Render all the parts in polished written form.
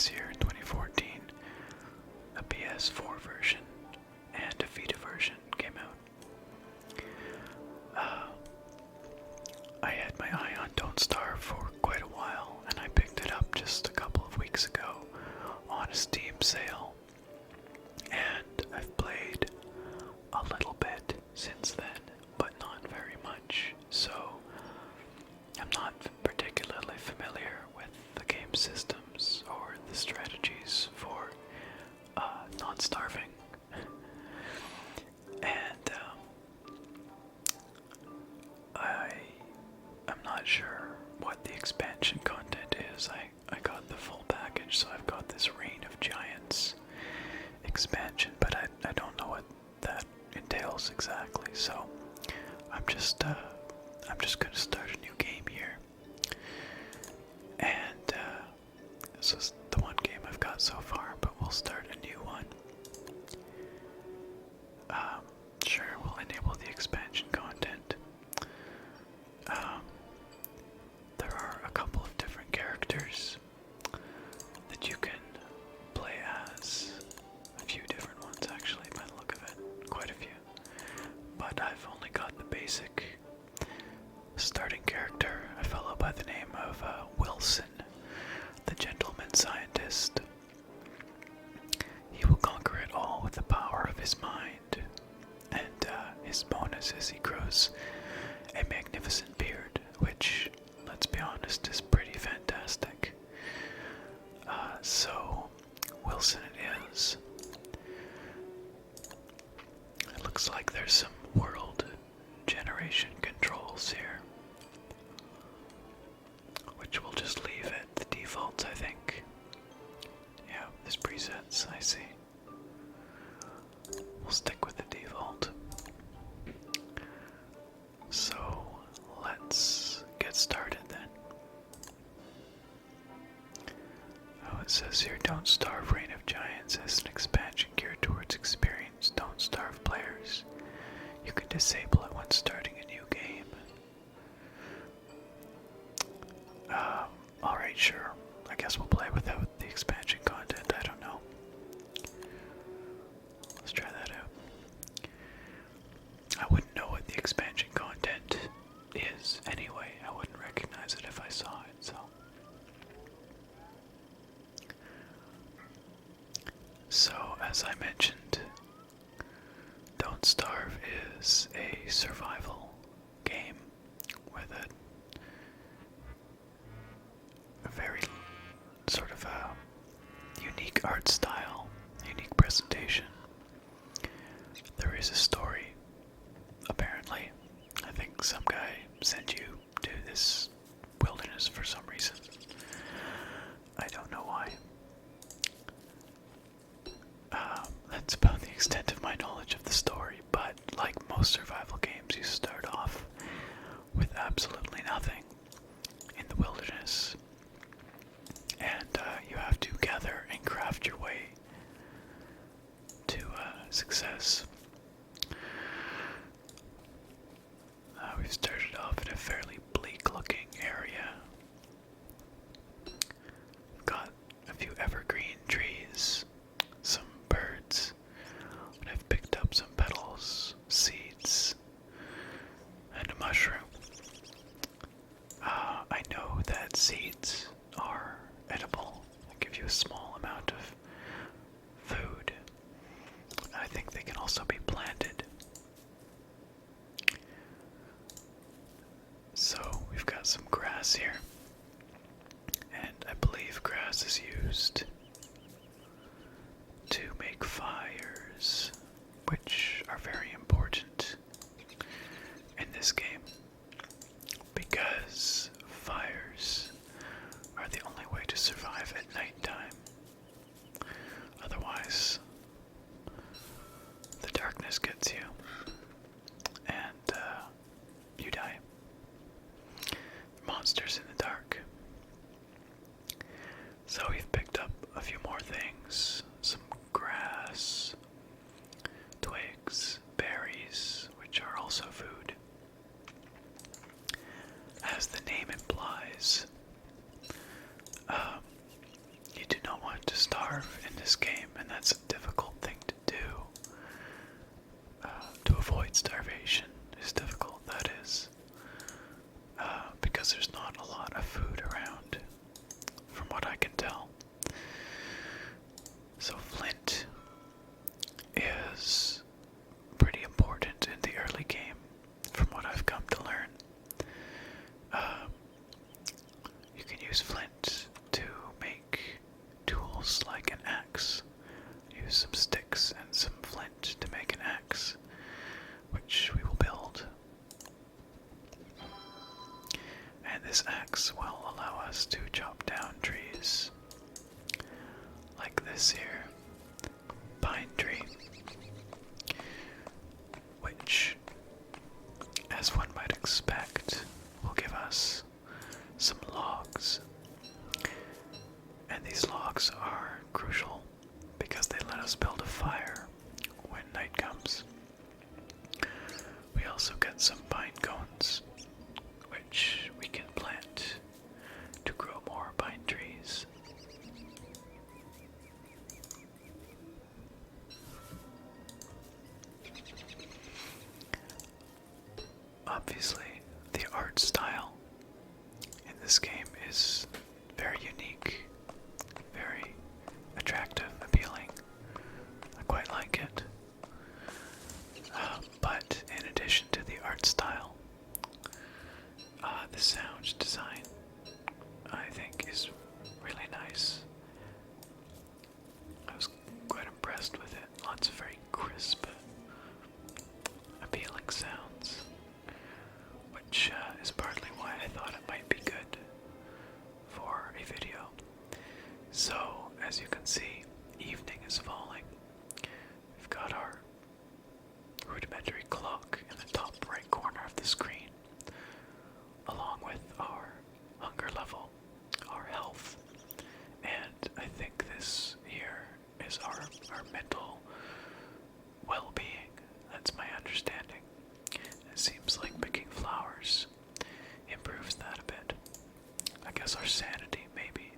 this year in 2014, a PS4 version and a Vita version came out. I had my eye on Don't Starve for quite a while, and I picked it up just a couple of weeks ago on a Steam sale, and I've played a little bit since then, but not very much, so I'm not particularly familiar with the game systems or the strategies for not starving. And I'm not sure what the expansion content is. I got the full package, so I've got this Reign of Giants expansion, but I don't know what that entails exactly. So I'm just gonna start a new game here, and this is the one game I've got so far, but we'll start a new one. Sure, we'll enable the expansion content. There are a couple of different characters that you can play as. A few different ones, actually, by the look of it. Quite a few. But I've only got the basic starting character, a fellow by the name of Wilson, the gentleman scientist. He will conquer it all with the power of his mind, and his bonus is he grows a magnificent beard, which, let's be honest, is pretty fantastic. So, Wilson it is. It looks like there's some world generation controls here, which we'll just leave at the defaults, I think. Yeah, there's presets, I see. We'll stick with the default. So, let's get started then. Oh, it says here, Don't Starve Reign of Giants as an expansion geared towards experienced Don't Starve players. You can disable it when starting a new game. Alright, sure. I guess we'll play without the expansion content. I don't know. Let's try that out. I wouldn't know what the expansion content is anyway. I wouldn't recognize it if I saw it, so. So, as I mentioned, Don't Starve is a survival game with a very sort of a unique art style, unique presentation. There is a story, apparently. I think some guy sent you to this wilderness for some reason. I don't know why. That's about the extent of my knowledge of the story, but like most survival games, you start off with absolutely nothing in the wilderness, and you have to gather and craft your way to success. We've started off in a fairly bleak-looking area. We've got a few evergreen trees, some birds, and I've picked up some petals, seeds, and a mushroom. I know that seeds are edible. They give you a small amount of food. I think they can also be planted. So we've got some grass here, and I believe grass is used to make fires, which are very important in this game, because fires are the only way to survive at nighttime. Otherwise, the darkness gets you, and you die. Monsters in the dark. So we've picked up a few more things. Some grass, twigs, berries, which are also food. As the name implies, you do not want starve in this game, and that's a difficult thing to do. To avoid starvation is difficult, that is. Because there's not a lot of food around, from what I can tell. So flint is pretty important in the early game, from what I've come to learn. You can use flint to make tools like an axe. Use some sticks and some flint to make an axe, which we will build. And this axe will allow us to chop down trees like this here, pine tree, which, as one might expect, will give us some logs. And these logs are crucial because they let us build a fire when night comes. We also get some pine cones, which we can plant to grow more pine trees. Obviously, the art style in this game is very unique, very attractive, appealing. I quite like it. But in addition to the art style, the sound design, I think, is really nice. I was quite impressed with it. Lots of very crisp, appealing sounds, which is partly why I thought it might be good for a video. So, as you can see, evening is falling. We've got our rudimentary clock in the top right corner of the screen, along with our hunger level, our health, and I think this here is our mental well-being. That's my understanding. It seems like picking flowers improves that a bit. I guess our sanity, maybe.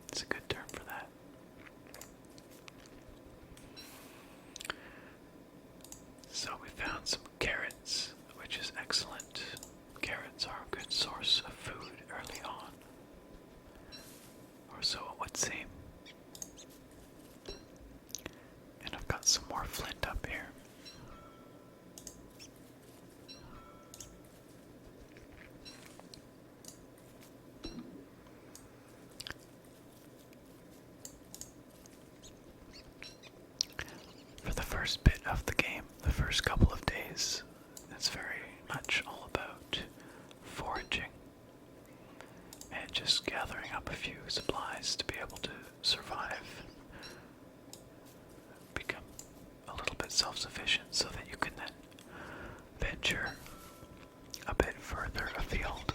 It's a good term for that. So we found some carrots, which is excellent. Carrots are a good source of food early on, or so it would seem. And I've got some more flint up here. For the first bit of the game, the first couple of days, it's very much all about foraging and just gathering up a few supplies to be able to survive, become a little bit self-sufficient so that you can then venture a bit further afield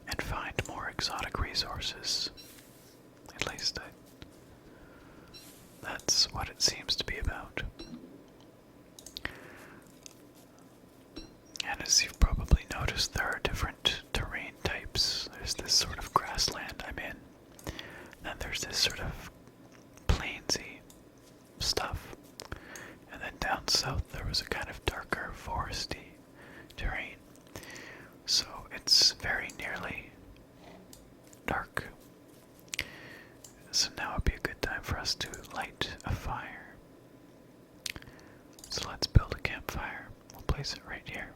and find more exotic resources. At least that's what it seems to be about. And as you've probably noticed, there are different terrain types. There's this sort of grassland I'm in. Then there's this sort of plainsy stuff. And then down south there was a kind of darker foresty terrain. So it's very nearly dark. So now would be a good time for us to light a fire. So let's build a campfire. We'll place it right here.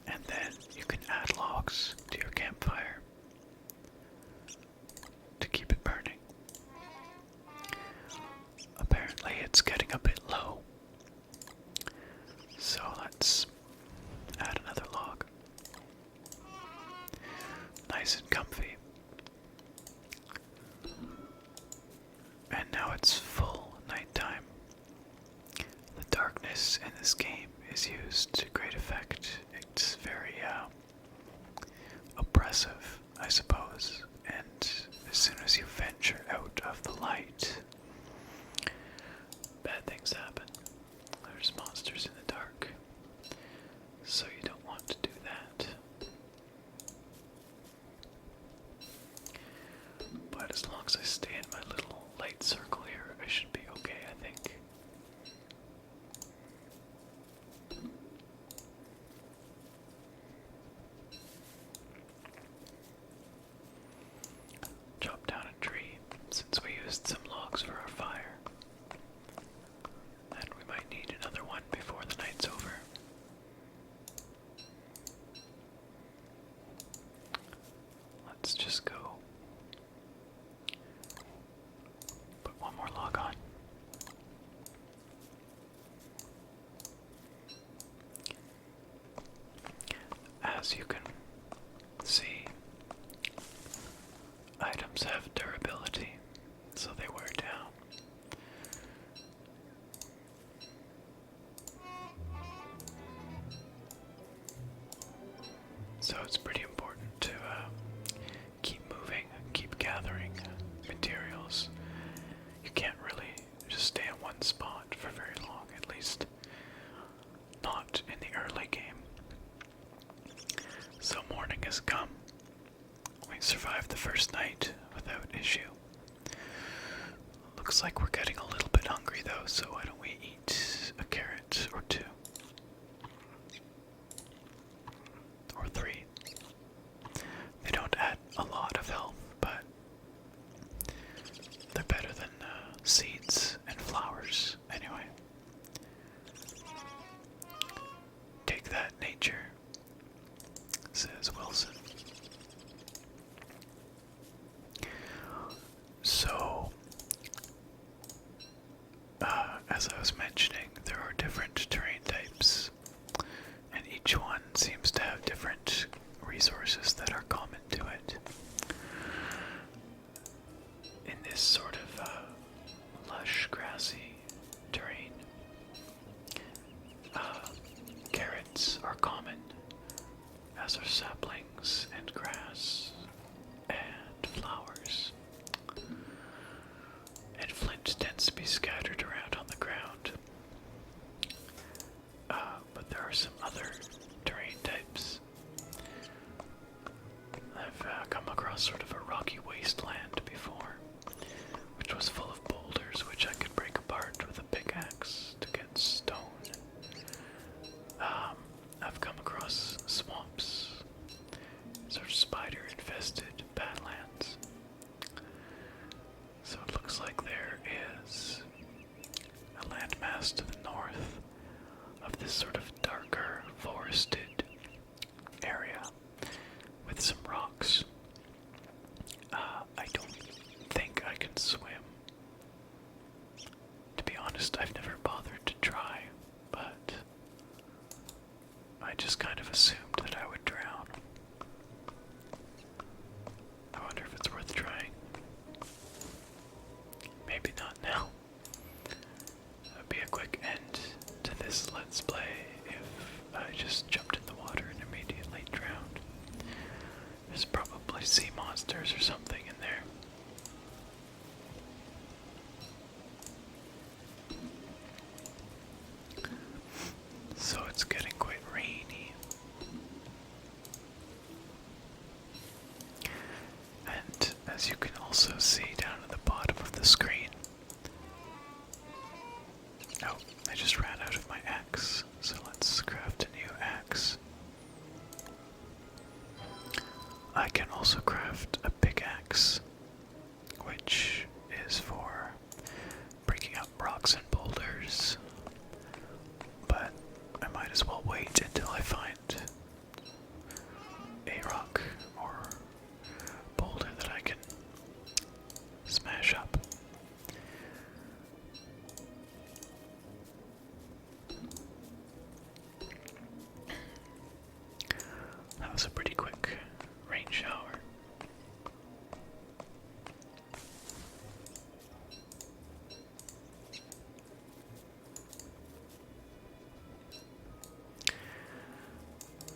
And then you can add logs to your campfire to keep it burning. Apparently it's getting a bit low, so let's add another log. Nice and comfy. And now it's full nighttime. The darkness in this game is used to great effect. It's very oppressive, I suppose, and as soon as you venture out of the light, bad things happen. There's monsters in the dark, so you don't want to do that. as you can see, items have durability, so they wear down. So it's pretty important to keep moving, keep gathering materials. You can't really just stay in one spot for very long, at least not in the early game. So morning has come. We survived the first night without issue. Looks like we're getting a little bit hungry though, so why don't we eat a carrot or two? Or three. They don't add a lot of health, but they're better than seeds and flowers anyway. Take that, nature, says Wilson. So, as I was mentioning, there are different terrain types, and each one seems to have different resources that are common to it. In this sort of lush, grassy terrain, carrots are common, as are saplings and grass and flowers. And flint tends to be scattered around on the ground. But there are some other terrain types. I've come across sort of a rocky wasteland before, which was full of boulders which I could break apart with a pickaxe to get stone. I've come across swamps, sort of spider-infested badlands. So it looks like there is a landmass to the north of this sort of darker, forested area with some rocks. I don't think I can swim. To be honest, I've never bothered to try, but I just kind of assumed that I would drown. I wonder if it's worth trying. Maybe not now. That would be a quick end to this Let's Play if I just jumped in the water and immediately drowned. There's probably sea monsters or something in there. So it's getting quite rainy. And as you can also see down at the bottom of the screen, oh, I just ran out of my axe, so let's craft a new axe. I can also craft a pickaxe, which is for breaking up rocks and boulders, but I might as well wait until I find a rock or boulder that I can smash up. That was a pretty quick rain shower.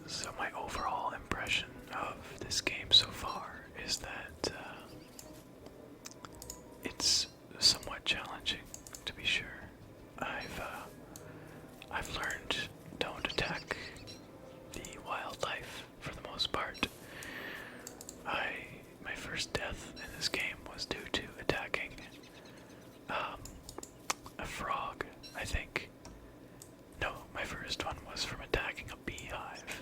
So my overall impression of this game so far is that it's somewhat challenging, to be sure. I've learned don't attack the wildlife for the most part. My first death in this game was due to attacking a frog, I think. No, my first one was from attacking a beehive.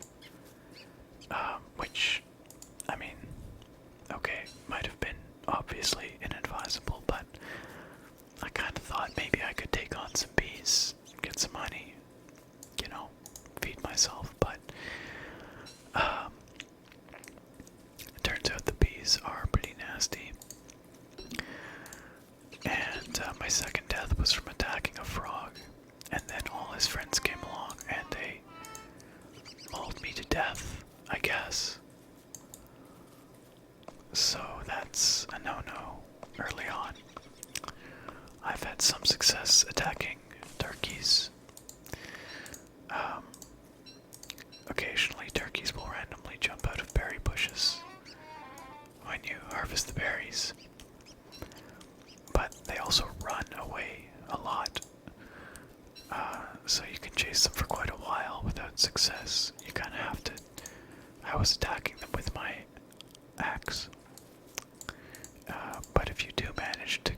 was attacking them with my axe. But if you do manage to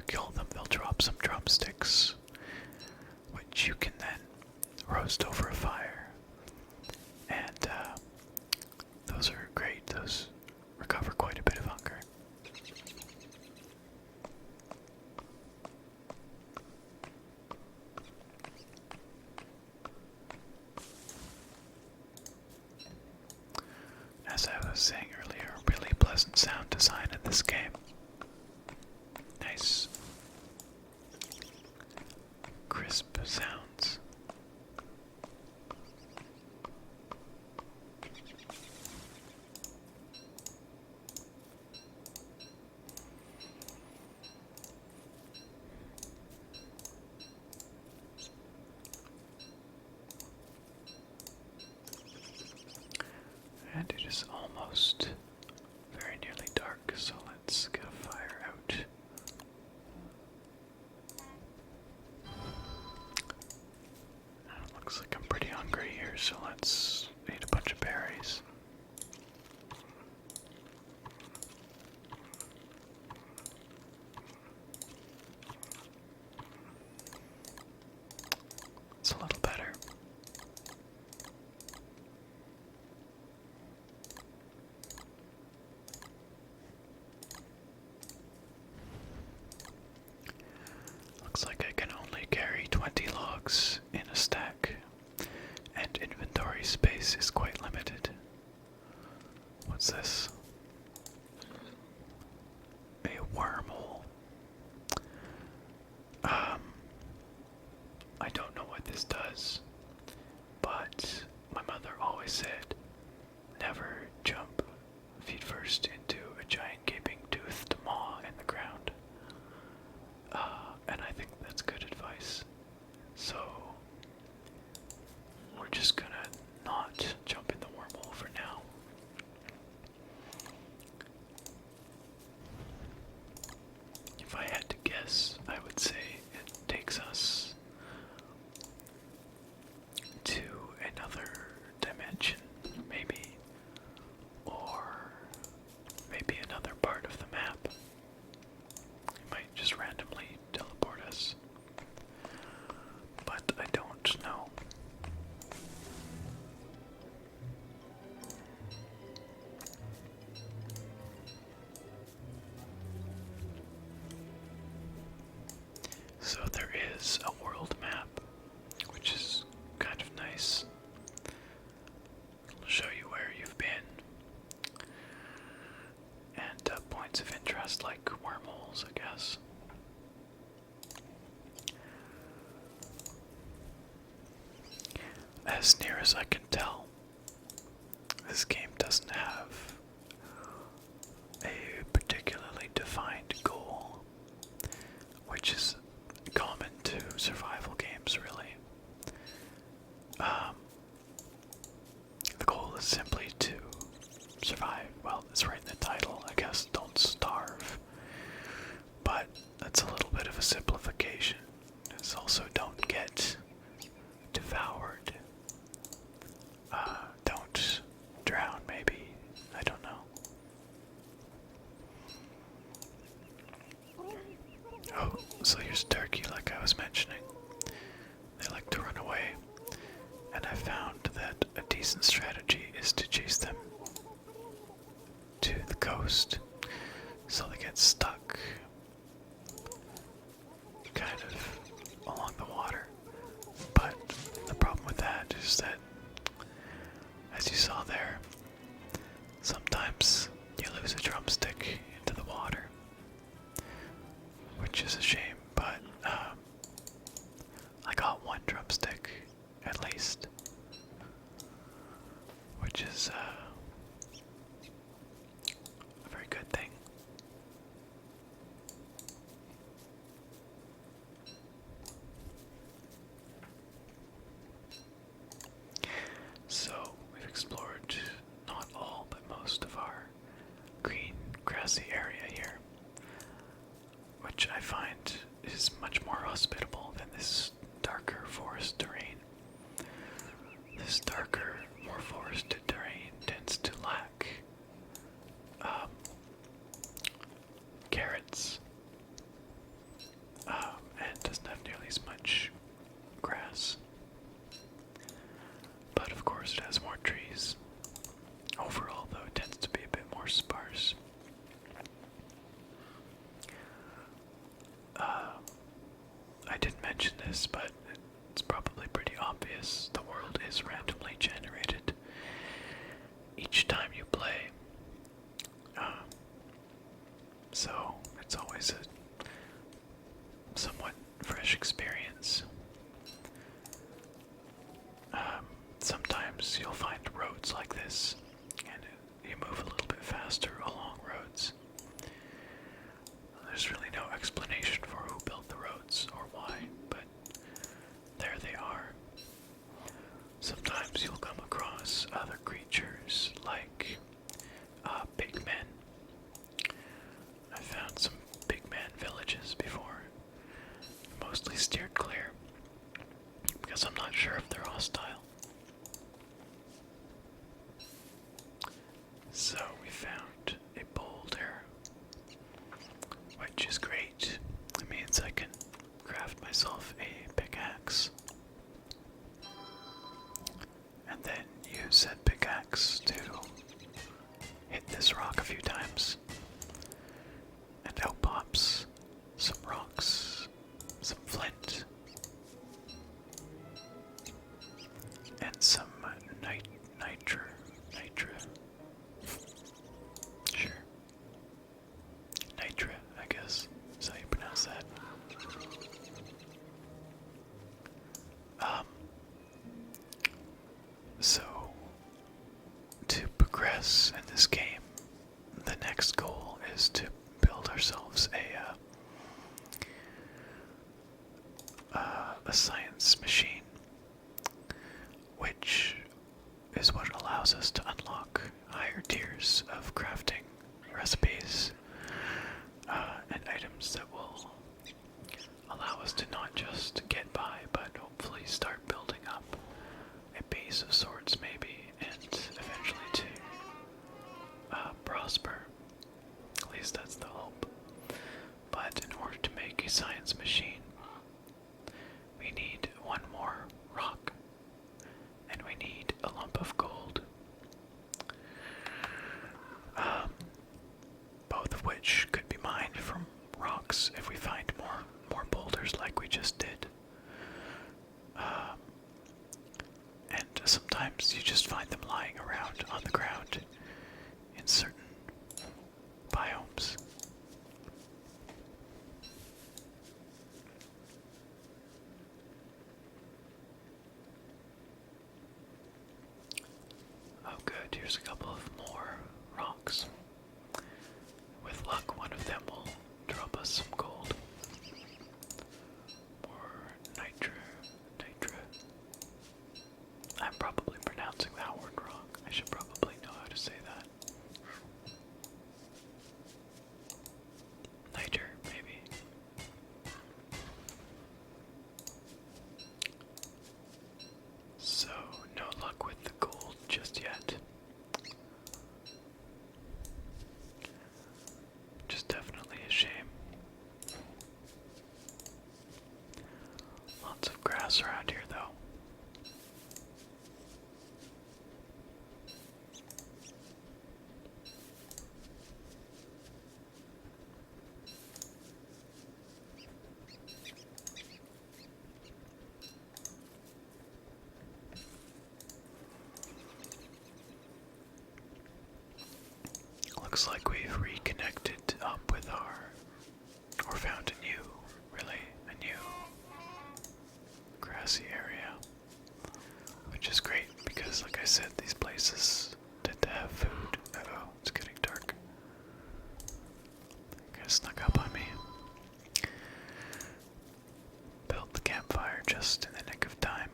kill them, they'll drop some drumsticks, which you can then roast over a fire. And those are great. Those recover quite a bit of hunger. As I was saying earlier, really pleasant sound design in this game. Nice, crisp sounds. And it is almost very nearly dark, so let's get a fire out. It looks like I'm pretty hungry here, so let's eat a bunch of berries. It's a little better. Looks like I can only carry 20 logs in a stack, and inventory space is quite limited. What's this? A wormhole. I don't know what this does, but my mother always said, never jump feet first into a giant gaping toothed maw in the ground. And I think that's good advice. So we're just gonna not jump in the wormhole for now. If I had to guess, I would say it takes us to another dimension, maybe, or maybe another part of the map. It might just randomly teleport us, but I don't know. So there is a world map, which is kind of nice. It'll show you where you've been, and points of interest like wormholes, I guess. As near as I can tell, this game doesn't have a particularly defined goal, which is common to survival games, really. The goal is simply to survive. Well, it's right in the title, I guess. Don't starve. But that's a little bit of a simplification. It's also don't get devoured. Don't drown, maybe. I don't know. Oh, so here's turkey, like I was mentioning. They like to run away, and I found that a decent strategy is to chase them to the coast so they get stuck kind of along the water. But the problem with that is that, as you saw there, sometimes you lose a drumstick into the water, which is a shame, but I got one drumstick at least, which is a very good thing. So we've explored not all but most of our green grassy area here, which I find is much more hospitable than this darker forest terrain. This darker, more forested terrain this, and you move a little bit faster along roads. There's really no explanation for who built the roads or why, but there they are. Sometimes you'll come across other creatures like big men. I found some big man villages before, mostly steered clear because I'm not sure if they're hostile. So we found a boulder, which is great. It means I can craft myself a pickaxe and then use said pickaxe to hit this rock a few times, and out pops some rocks, some flint, and some nitra. Sure. Nitra, I guess, is how you pronounce that. So, to progress in this game, the next goal is to build ourselves a science machine, which is what allows us to unlock higher tiers of crafting recipes and items that will allow us to not just get by, but hopefully start building up a base of sorts maybe, and eventually to prosper. At least that's the hope. But in order to make a science machine, we need one more rock, and we need a lump of gold. Both of which could be mined from rocks if we find more boulders like we just did. And sometimes you just find them lying around on the ground in certain biomes. Oh good, here's a couple of more rocks. With luck, one of them will drop us some gold. Or nitra. I'm probably pronouncing that word wrong. I should probably know how to say that. Niter, maybe. So, no luck with the gold just yet. Which is definitely a shame. Lots of grass around here, though. Looks like we've reconnected up with or found a new grassy area, which is great because, like I said, these places tend to have food. Uh-oh, it's getting dark. Kind of snuck up on me. Built the campfire just in the nick of time.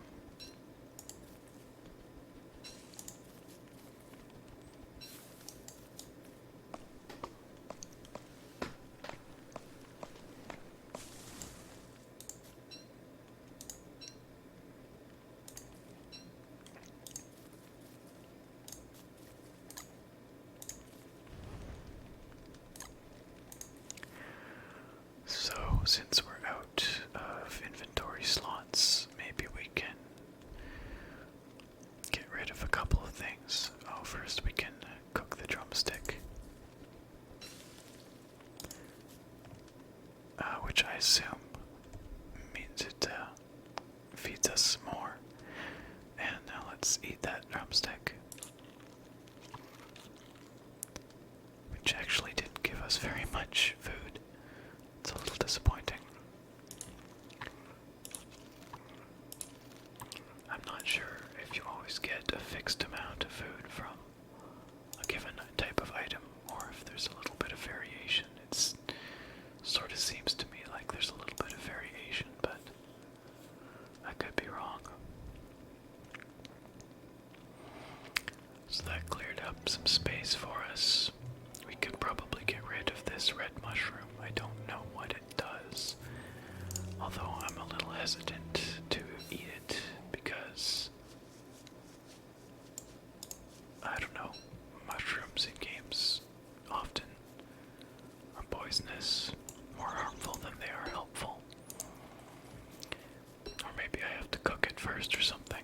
So, since we're out of inventory slots, maybe we can get rid of a couple of things. Oh, first we can cook the drumstick. Which I assume means it feeds us more. And now let's eat that drumstick. Which actually didn't give us very much food. It's a little disappointing. I'm not sure if you always get a fixed amount of food from cleared up some space for us. We could probably get rid of this red mushroom. I don't know what it does, although I'm a little hesitant to eat it because I don't know, mushrooms in games often are poisonous, more harmful than they are helpful. Or maybe I have to cook it first or something.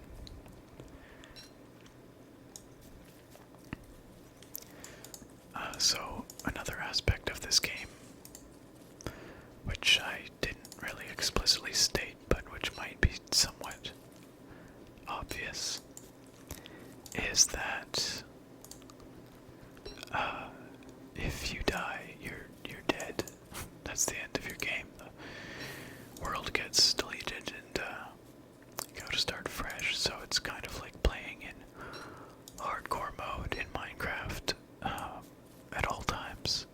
So, another aspect of this game, which I didn't really explicitly state, but which might be somewhat obvious, is that if you die, you're dead. That's the end of your game. The world gets deleted and you gotta start fresh, so it's kind of like playing in hardcore mode in Minecraft at all times.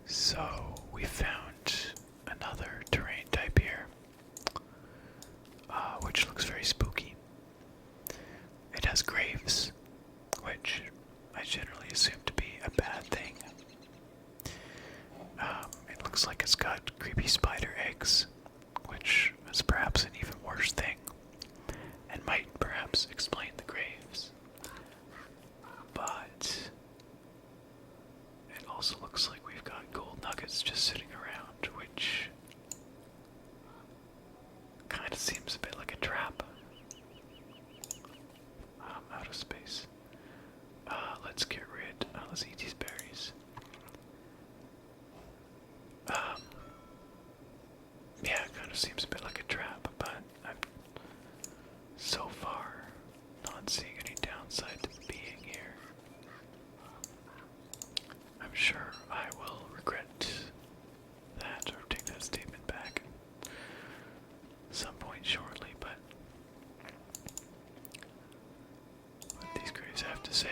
So we found another terrain type here, which looks very spooky. It has graves, which I generally assume to be a bad thing. It looks like it's got creepy spider eggs, which is perhaps an even worse thing, and might perhaps explain the graves. But it also looks like we've got gold nuggets just sitting around, which kind of seems a bit like a trap. I'm out of space. Let's get rid. Let's eat these berries. Yeah, it kind of seems a bit like a trap, but I'm so far not seeing any downside to being here. I'm sure I will regret that or take that statement back at some point shortly, but what these graves have to say,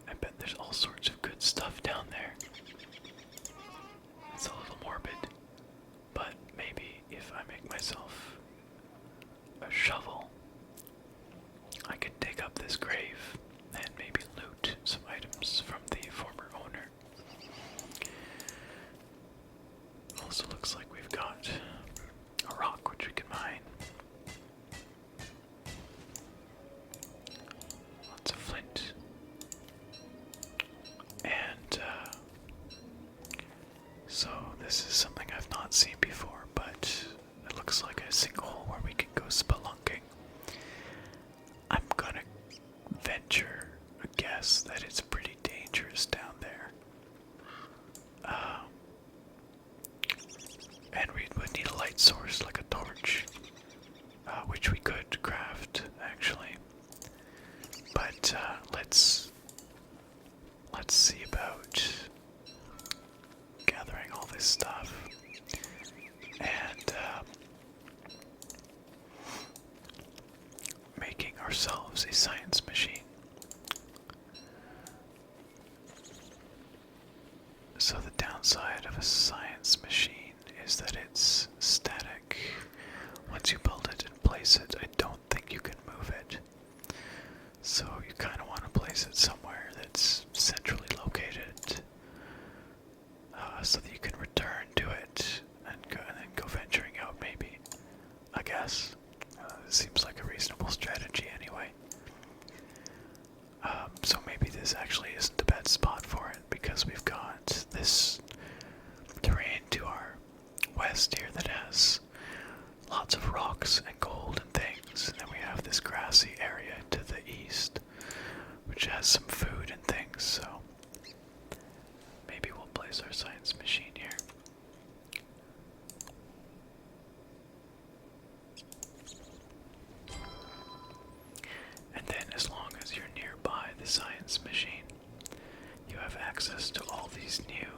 I bet there's all sorts of good stuff down there. It's a little morbid, but maybe if I make myself a shovel, I could dig up this grave and maybe loot some items from the former owner. Also looks like we've got a rock which we can mine. Lots of flint. And so this is something I've not seen before, but it looks like a sinkhole where we can go spelunking. I'm gonna venture a guess that it's pretty dangerous down there. And we would need a light source like a torch, which we could craft actually. But let's see about gathering all this stuff and making ourselves a science machine. So the downside of a science machine is that it's static. Once you build it and place it, I don't think you can move it. So you kind of want to place it somewhere that's centrally located, so that you can return to it and then go venturing out maybe, I guess. It seems like a reasonable strategy anyway. So maybe this actually isn't a bad spot for it, because we've got this terrain to our west here that has lots of rocks and gold and things, and then we have this grassy area to the east, which has some food and things, so maybe we'll place our science machine here. And then as long as you're nearby the science machine, you have access to all these new,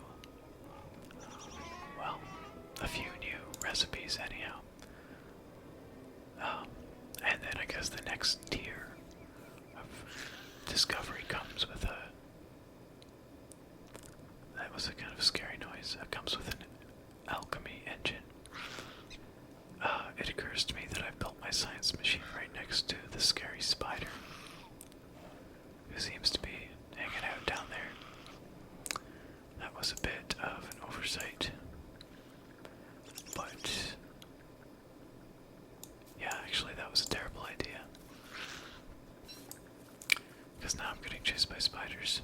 well, a few new recipes anyhow. And then I guess the next tier of discovery comes with that was a kind of scary noise. It comes with an alchemy engine. It occurs to me that I built my science machine right next to the scary spider. who seems to be hanging out down there. That was a bit of an oversight. But yeah, actually that was a terrible idea. Because now I'm getting chased by spiders.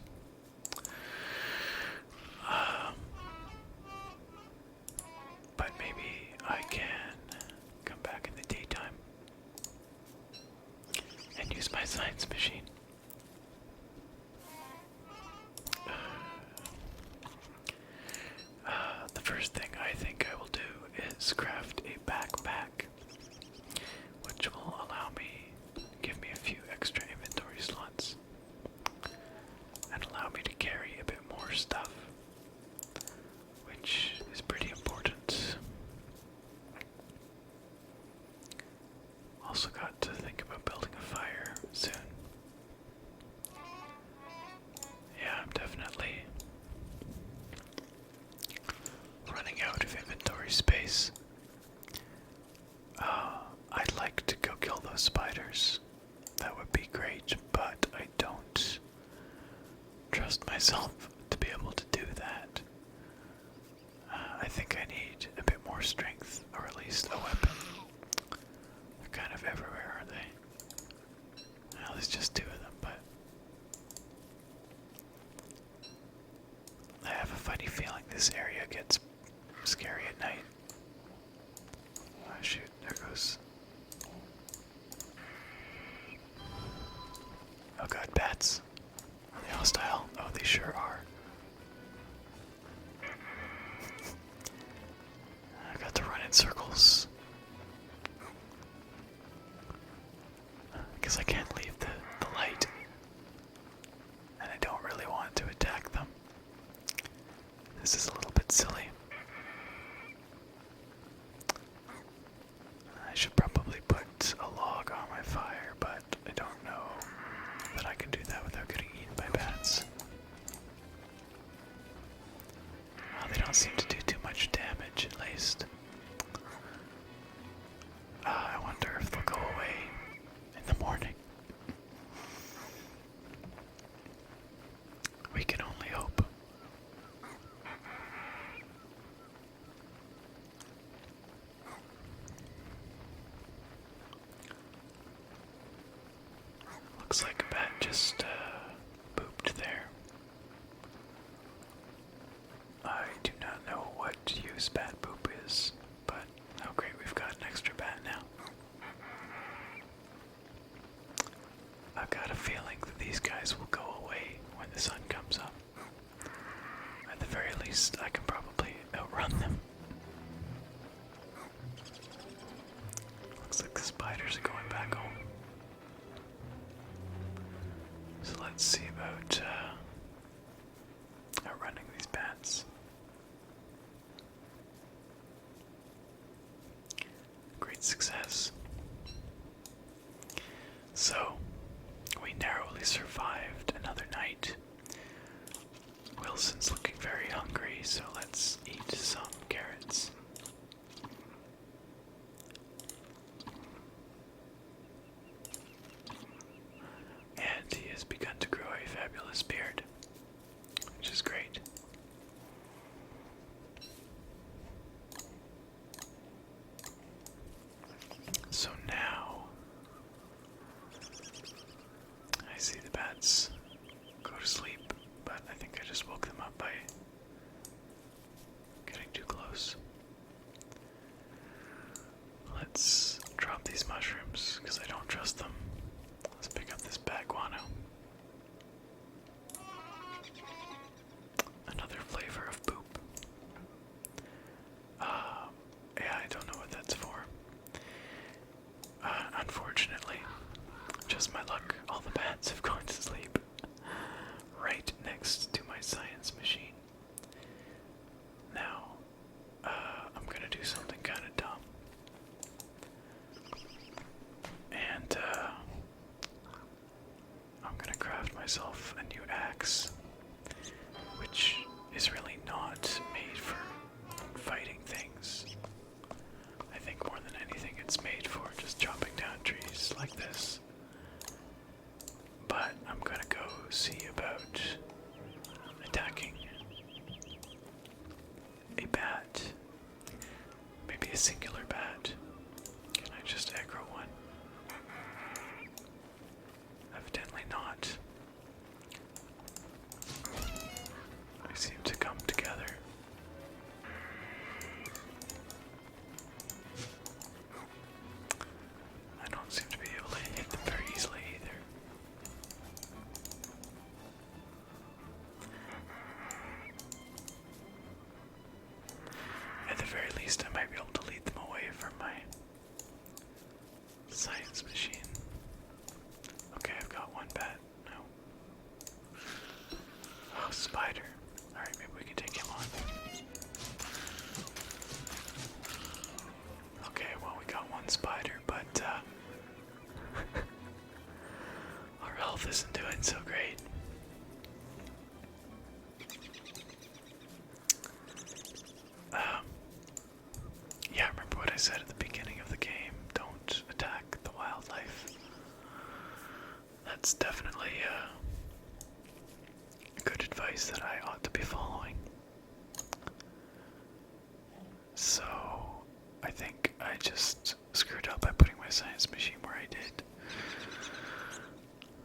But maybe I can come back in the daytime and use my science machine. The first thing I think I will do is craft a backpack, which will give me a few extra inventory slots, and allow me to carry a bit more stuff, which is pretty important. Also got to think about building a fire soon. Yeah, I'm definitely running out of inventory space. I'd like to go kill those spiders. That would be great, but I don't trust myself to be able to do that. I think I need a bit more strength, or at least a weapon. They're kind of everywhere, aren't they? Well, there's just two of them, but I have a funny feeling this area gets scary at night. Oh shoot, there goes. Oh god, bats. Are they hostile? Oh, they sure are. I got to run in circles. Because I can't leave the light. And I don't really want to attack them. This is a little bit silly. I should probably put a log on my fire, but I don't know that I can do that without getting eaten by bats. Well, they don't seem to do too much damage, at least. I wonder if they'll go away in the morning. We can only hope. Looks like a bat just pooped there. I do not know what use bat poop is, but oh great, we've got an extra bat now. I've got a feeling that these guys will go away when the sun comes up. At the very least, I can probably outrun them. Looks like the spiders are going back home. So let's see about outrunning these bats. Great success. So, we narrowly survived another night. Wilson's looking very hungry, so let's eat some carrots. And he has begun to grow a fabulous beard, which is great. So now I see the bats go to sleep, but I think I just woke them up by getting too close. Let's drop these mushrooms because I don't trust them. Let's pick up this bat guano. Another flavor of poop. Yeah, I don't know what that's for. Unfortunately, just my luck, all the bats have gone to sleep right next to my science machine. Now, I'm gonna do something kind of dumb. And, I'm gonna craft myself a new axe, which is really not made for fighting things. I think more than anything it's made for just chopping down trees like this. But I'm gonna go see about attacking a bat. Maybe a singular bat. Can I just aggro one? Evidently not. They seem to come together. I don't seem to be able to hit them very easily either. At the very least, I might be able to lead them away from my science machine. Okay, I've got one bat now. Oh, spider. Alright, maybe we can take him on. Okay, well, we got one spider, but our health isn't doing so great. Yeah, remember what I said at the beginning of the game. Don't attack the wildlife. That's definitely good advice that I ought to be following. So, I think I just screwed up by putting my science machine where I did.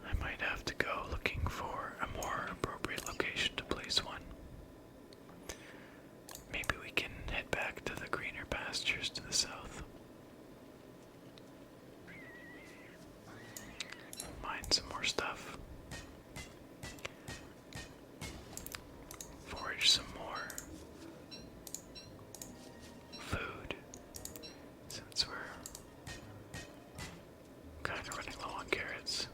I might have to go looking for a more appropriate location to place one. Maybe we can head back to the greener pastures to the south. Mine some more stuff. Forage some more food, since we're kind of running low on carrots.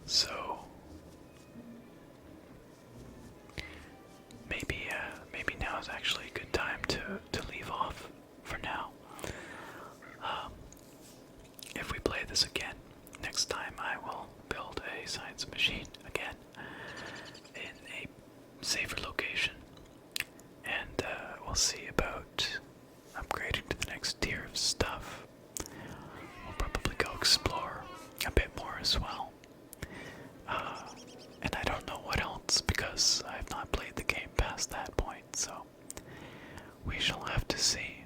So maybe now is actually a good time to leave off for now. If we play this again, next time I will build a science machine again in a safer location, and we'll see about upgrading to the next tier of stuff. We'll probably go explore a bit more as well. And I don't know what else, because I have not played the game past that point, so we shall have to see.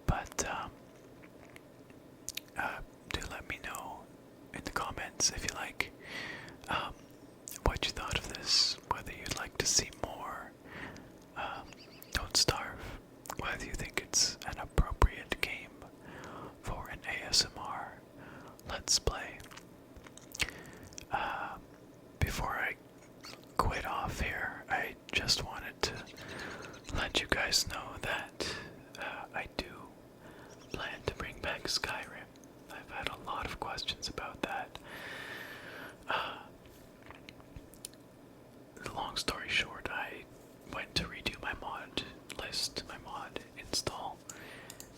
But do let me know in the comments if you like what you thought of this, whether you'd like to see more Don't Starve, whether you think it's an appropriate game for an ASMR Let's Play. Before I quit off here, I just wanted to let you guys know that I do plan to bring back Skyrim. I've had a lot of questions about that. Long story short, I went to redo my mod list, my mod install,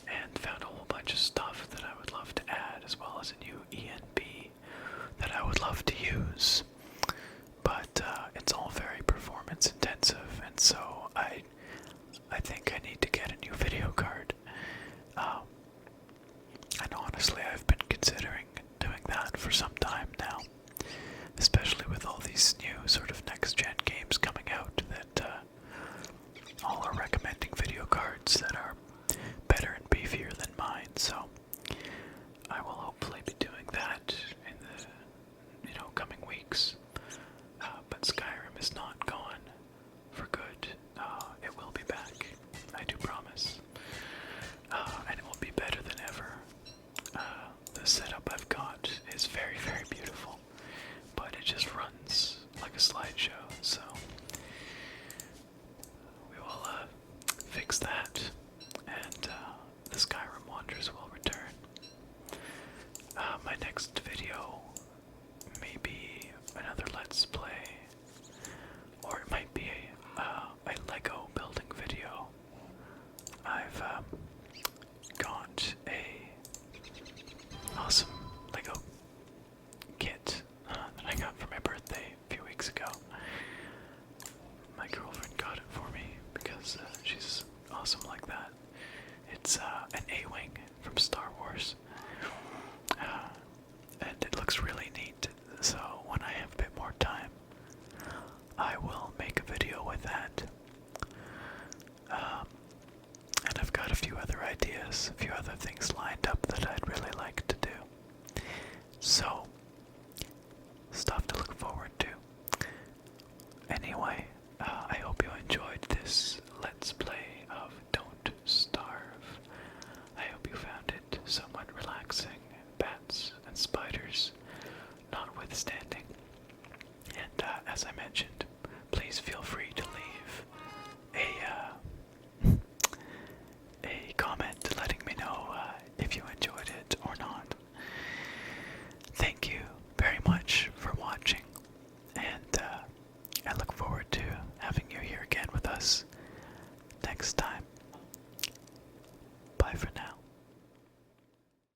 and found a whole bunch of stuff that I would love to add, as well as a new ENB that I would love to use. But it's all very performance intensive, and so I think I need to get a new video card. And honestly, I've been considering doing that for some time now, especially with all these new sort of next-gen games coming out that all are recommending video cards that are better and beefier than mine. So I will hopefully be doing that in the coming weeks. But Skyrim is not gone for good. It will be back, I do promise. And it will be better than ever. The setup I've got is very, very beautiful, but it just runs like a slideshow, so we will fix that, and the Skyrim Wanderers will return. My next video may be another Let's Play, or it might be a Lego building video. I've got a awesome looks really neat. So when I have a bit more time, I will make a video with that. And I've got a few other ideas, a few other things lined up that I'd really like to do. So, stuff to look forward to. Anyway, I hope you enjoyed this Let's Play of Don't Starve. I hope you found it somewhat relaxing, bats and spiders notwithstanding. And as I mentioned, please feel free to